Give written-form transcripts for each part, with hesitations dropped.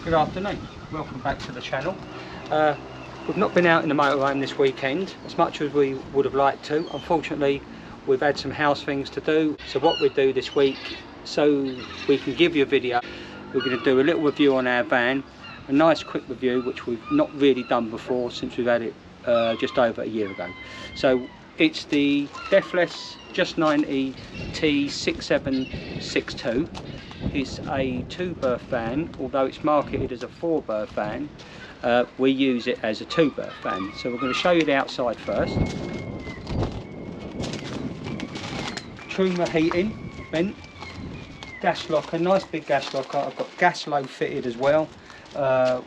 Good afternoon, welcome back to the channel. We've not been out in the motorhome this weekend as much as we would have liked to. Unfortunately, we've had some house things to do. So what we do this week, so we can give you a video, we're going to do a little review on our van, a nice quick review which we've not really done before since we've had it just over a year ago. So it's the Dethleffs Just T6762. It's a 2-berth van, although it's marketed as a 4-berth van. We use it as a 2-berth van. So we're going to show you the outside first. Truma heating, vent, gas locker, nice big gas locker. I've got gas low fitted as well,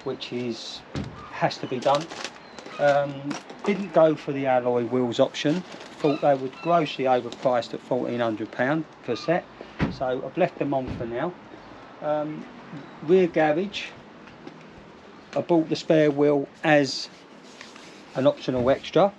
which has to be done. Didn't go for the alloy wheels option. Thought they were grossly overpriced at £1,400 per set. So I've left them on for now. Rear garage, I bought the spare wheel as an optional extra,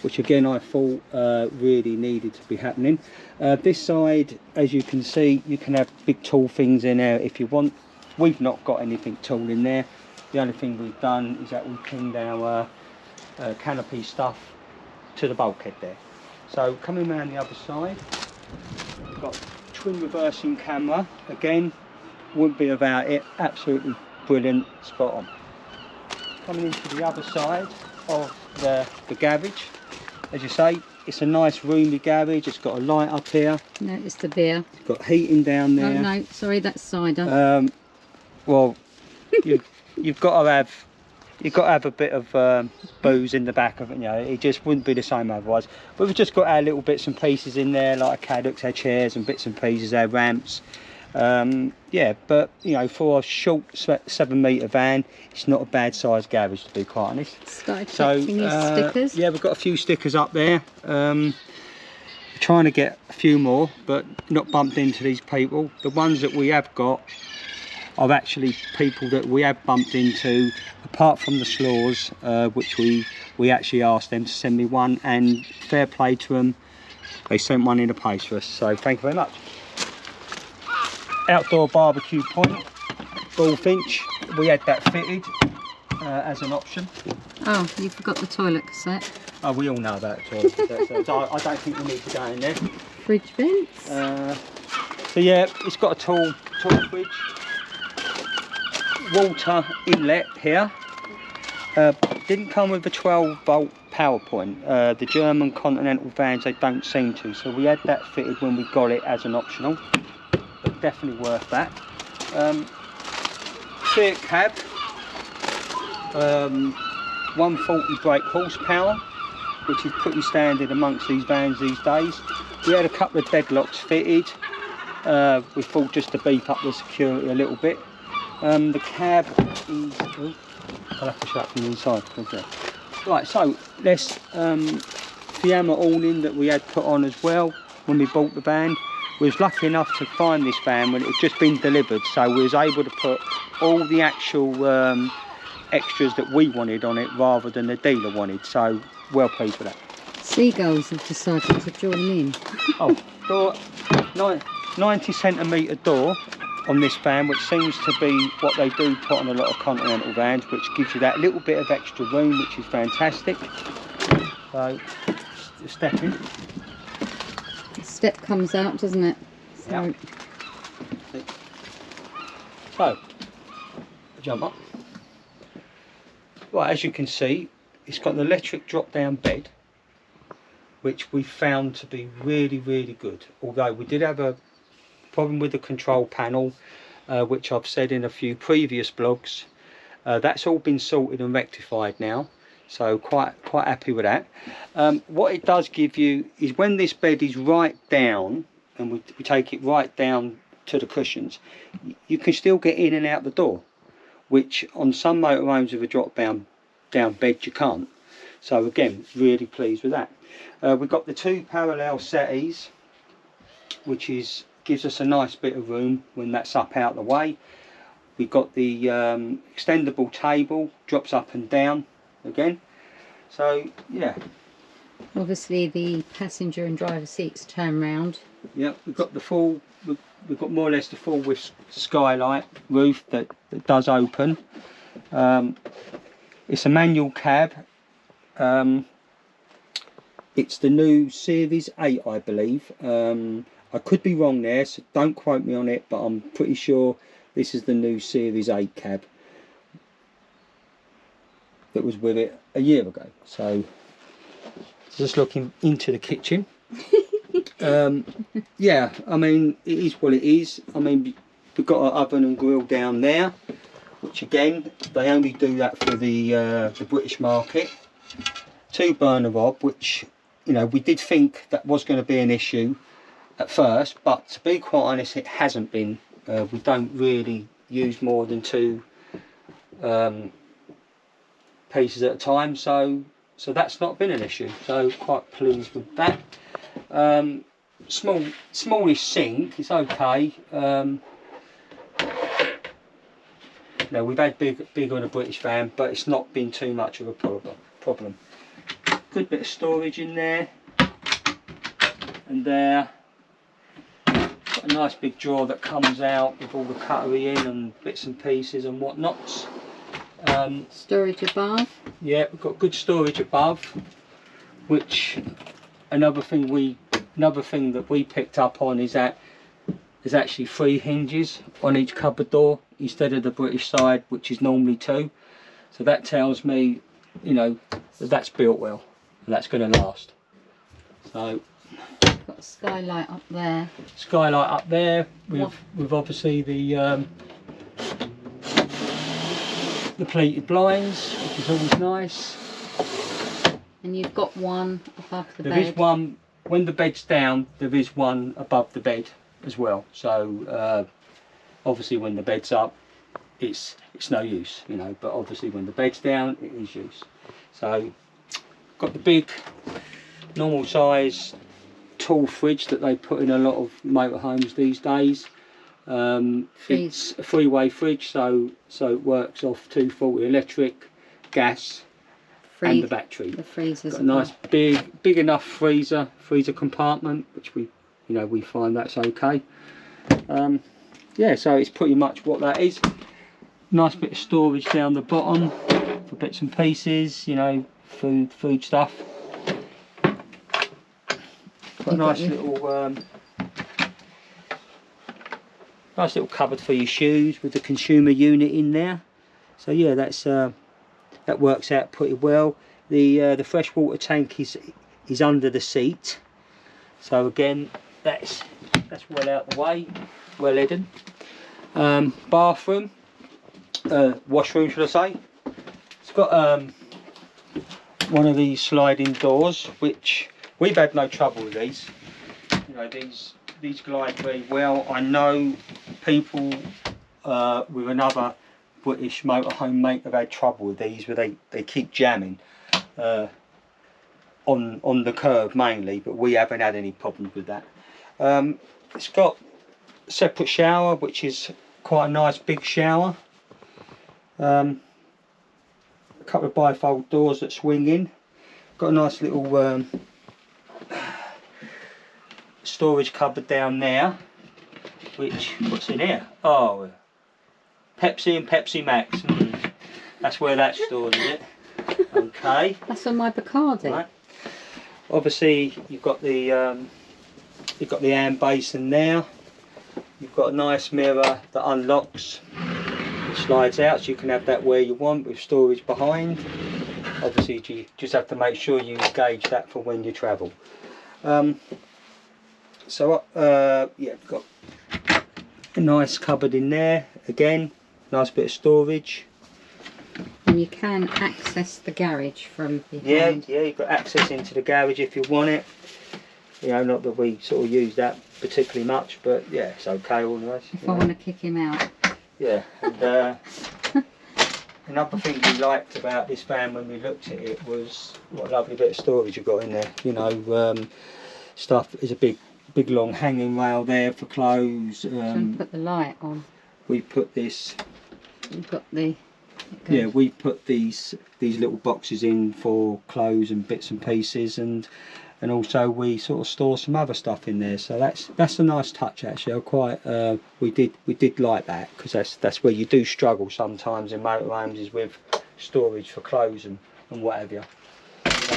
which again I thought really needed to be happening. This side, as you can see, you can have big tall things in there if you want. We've not got anything tall in there. The only thing we've done is that we pinned our canopy stuff to the bulkhead there. So coming around the other side, we've got twin reversing camera. Again, wouldn't be without it. Absolutely brilliant, spot on. Coming into the other side of the garage, as you say, it's a nice roomy garage. It's got a light up here. No, it's the beer. It's got heating down there. Oh no, sorry, that's cider. Well, you've got to have a bit of booze in the back of it. You know, it just wouldn't be the same otherwise. But we've just got our little bits and pieces in there, like our caddocks, our chairs, and bits and pieces, our ramps. Yeah, but you know, for a short 7-metre van, it's not a bad sized garage, to be quite honest. Started collecting these stickers. Yeah, we've got a few stickers up there. Trying to get a few more, but not bumped into these people. The ones that we have got are actually people that we have bumped into, apart from the Slaws, which we actually asked them to send me one, and fair play to them, they sent one in the post for us, so thank you very much. Outdoor barbecue point, Bullfinch, we had that fitted as an option. Oh, you forgot the toilet cassette. Oh, we all know about the toilet cassette, so I don't think we need to go in there. Fridge vents. So yeah, it's got a tall fridge. Water inlet here. Didn't come with a 12-volt power point. The German Continental vans, they don't seem to, so we had that fitted when we got it as an optional, but definitely worth that. Fiat cab, 140 brake horsepower, which is pretty standard amongst these vans these days. We had a couple of deadlocks fitted. We thought just to beef up the security a little bit. The cab is, I'll have to shut from the inside. Okay. Right, so this Fiamma awning that we had put on as well when we bought the van. We was lucky enough to find this van when it had just been delivered, so we was able to put all the actual extras that we wanted on it rather than the dealer wanted, so well pleased with that. Seagulls have decided to join in. Oh, door, 90cm door on this van, which seems to be what they do put on a lot of Continental vans, which gives you that little bit of extra room, which is fantastic. So, step in. The step comes out, doesn't it? So, Yep. So, jump up. Right, as you can see, it's got an electric drop-down bed, which we found to be really, really good. Although we did have a problem with the control panel, which I've said in a few previous blogs. That's all been sorted and rectified now, so quite happy with that. What it does give you is when this bed is right down, and we take it right down to the cushions, you can still get in and out the door, which on some motorhomes with a drop down bed you can't. So again, really pleased with that. We've got the 2 parallel settees, which gives us a nice bit of room when that's up out the way. We've got the extendable table, drops up and down again. So yeah, Obviously the passenger and driver seats turn round. Yep, we've got the full, we've got more or less the full width skylight roof that does open. It's a manual cab. It's the new Series 8, I believe. I could be wrong there, so don't quote me on it, but I'm pretty sure this is the new Series 8 cab that was with it a year ago. So just looking into the kitchen. Yeah, I mean, it is what it is. I mean, we've got our oven and grill down there, which again, they only do that for the British market. 2 burner hob, which, you know, we did think that was going to be an issue at first, but to be quite honest, it hasn't been. We don't really use more than 2 pieces at a time, so that's not been an issue. So quite pleased with that. Smallish sink, it's okay. You know, we've had big on a British van, but it's not been too much of a problem. Good bit of storage in there and there. Got a nice big drawer that comes out with all the cutlery in and bits and pieces and whatnots. Storage above. Yeah, we've got good storage above, which another thing that we picked up on is that there's actually 3 hinges on each cupboard door instead of the British side, which is normally 2. So that tells me, you know, that's built well and that's going to last. So Got a skylight up there. Skylight up there with obviously the pleated blinds, which is always nice. And you've got one above the bed. There is one, when the bed's down, there is one above the bed as well. So obviously when the bed's up, it's no use, you know, but obviously when the bed's down, it is use. So got the big normal size tall fridge that they put in a lot of motorhomes these days. It's a 3-way fridge, so it works off 240 electric, gas, and the battery. The freezer's got a nice big enough freezer compartment, which we find that's okay. Yeah, so it's pretty much what that is. Nice bit of storage down the bottom for bits and pieces, you know, food stuff. Got a nice little cupboard for your shoes with the consumer unit in there. So yeah, that works out pretty well. The freshwater tank is under the seat. So again, that's well out the way, well hidden. Bathroom, washroom should I say. It's got one of these sliding doors, which we've had no trouble with these. You know, these glide very well. I know people with another British motorhome mate have had trouble with these, where they keep jamming on the curb mainly, but we haven't had any problems with that. It's got a separate shower, which is quite a nice big shower. A couple of bifold doors that swing in. Got a nice little storage cupboard down there, which, what's in here? Oh, Pepsi and Pepsi Max. That's where that's stored, is it? Okay. That's on my Bacardi. Right. Obviously, you've got the hand basin there. You've got a nice mirror that unlocks, it slides out, so you can have that where you want with storage behind. Obviously, you just have to make sure you gauge that for when you travel. Yeah, we've got a nice cupboard in there. Again, nice bit of storage. And you can access the garage from behind. Yeah, you've got access into the garage if you want it. You know, not that we sort of use that particularly much, but yeah, it's okay all right. If I want to kick him out. Yeah, and another thing we liked about this van when we looked at it was what a lovely bit of storage you've got in there. You know, stuff is a big long hanging rail there for clothes. Put the light on. We put this. You've got the Good. Yeah, we put these little boxes in for clothes and bits and pieces, and also we sort of store some other stuff in there. So that's a nice touch actually. I quite we did like that, because that's where you do struggle sometimes in motorhomes, is with storage for clothes and what have you. So,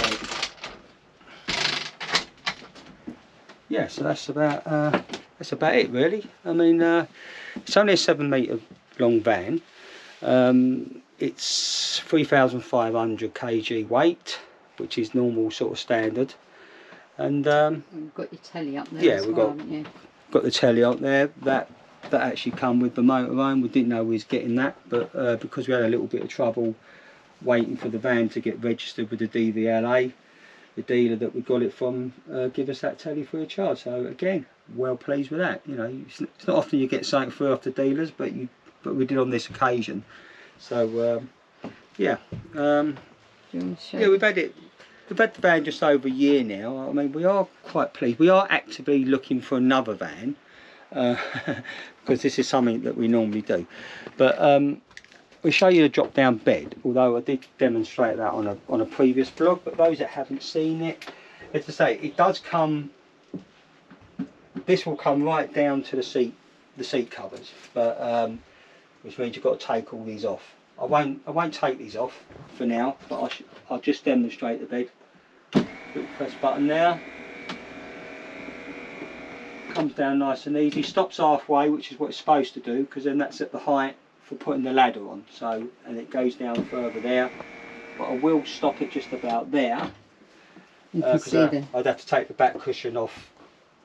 yeah, so that's about it really. I mean, it's only a 7 metre long van. It's 3,500 kg weight, which is normal sort of standard. And you've got your telly up there. Yeah, as we've well, haven't you? got the telly up there. That actually come with the motorhome. We didn't know we was getting that, but because we had a little bit of trouble waiting for the van to get registered with the DVLA, the dealer that we got it from give us that telly free of charge. So again, well pleased with that. You know, it's not often you get something free off the dealers, but we did on this occasion. So yeah, yeah, we've had the van just over a year now. I mean, we are quite pleased. We are actively looking for another van, because this is something that we normally do. But we'll show you the drop down bed, although I did demonstrate that on a previous vlog. But those that haven't seen it, as I say, it does come, this will come right down to the seat covers, but which means you've got to take all these off. I won't take these off for now, but I'll just demonstrate the bed. Quick press button there. Comes down nice and easy. Stops halfway, which is what it's supposed to do, because then that's at the height for putting the ladder on. So, and it goes down further there. But I will stop it just about there. Because I'd have to take the back cushion off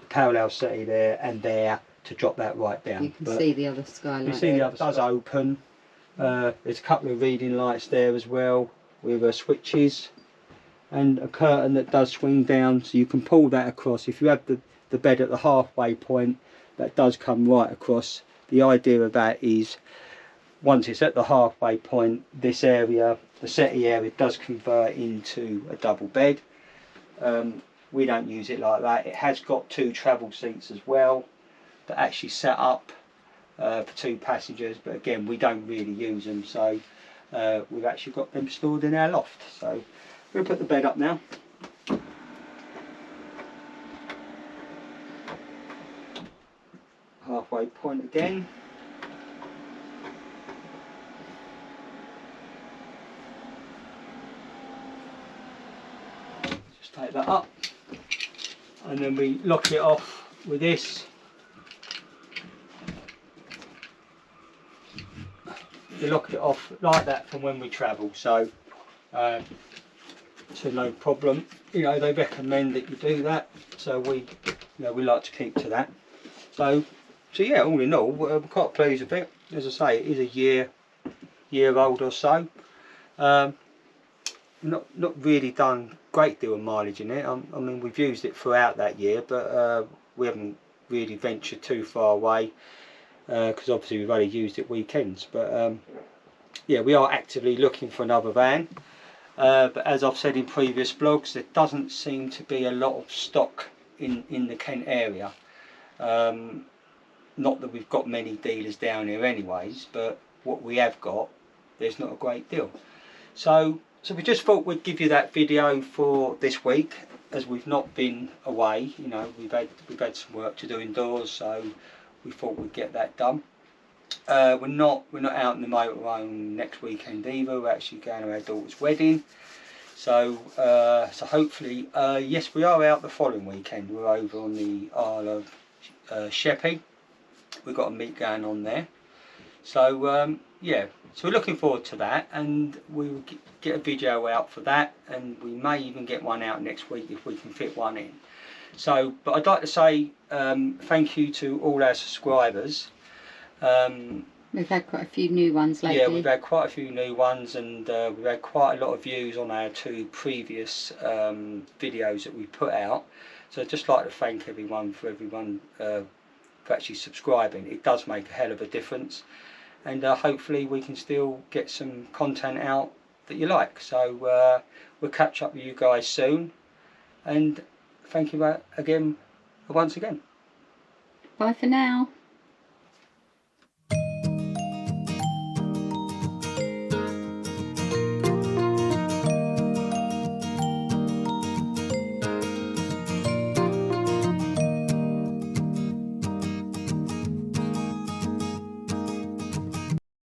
the parallel settee there to drop that right down. You can see the other skylight. You see the other does open. There's a couple of reading lights there as well, with switches, and a curtain that does swing down, so you can pull that across. If you have the bed at the halfway point, that does come right across. The idea of that is, once it's at the halfway point, this area, the settee area, does convert into a double bed. We don't use it like that. It has got 2 travel seats as well that actually set up for 2 passengers, but again, we don't really use them, so we've actually got them stored in our loft. So we'll put the bed up now. Halfway point again. Just take that up, and then we lock it off with this. You lock it off like that from when we travel, so no problem. You know, they recommend that you do that, so we like to keep to that. So yeah, all in all, we're quite pleased with it. As I say, it is a year old or so. Not really done a great deal of mileage in it. I mean, we've used it throughout that year, but we haven't really ventured too far away, because obviously we've only used it weekends. But yeah, we are actively looking for another van, but as I've said in previous vlogs, there doesn't seem to be a lot of stock in the Kent area. Not that we've got many dealers down here anyways, but what we have got, there's not a great deal. So we just thought we'd give you that video for this week, as we've not been away. You know, we've had some work to do indoors, so we thought we'd get that done. We're not out in the motorhome next weekend either. We're actually going to our daughter's wedding. So hopefully, yes, we are out the following weekend. We're over on the Isle of Sheppey. We've got a meet going on there. So yeah, so we're looking forward to that, and we'll get a video out for that, and we may even get one out next week if we can fit one in. So, but I'd like to say thank you to all our subscribers. We've had quite a few new ones lately. Yeah, we've had quite a few new ones, and we've had quite a lot of views on our 2 previous videos that we put out. So I'd just like to thank everyone for actually subscribing. It does make a hell of a difference, and hopefully we can still get some content out that you like. So we'll catch up with you guys soon, and thank you again once again. Bye for now.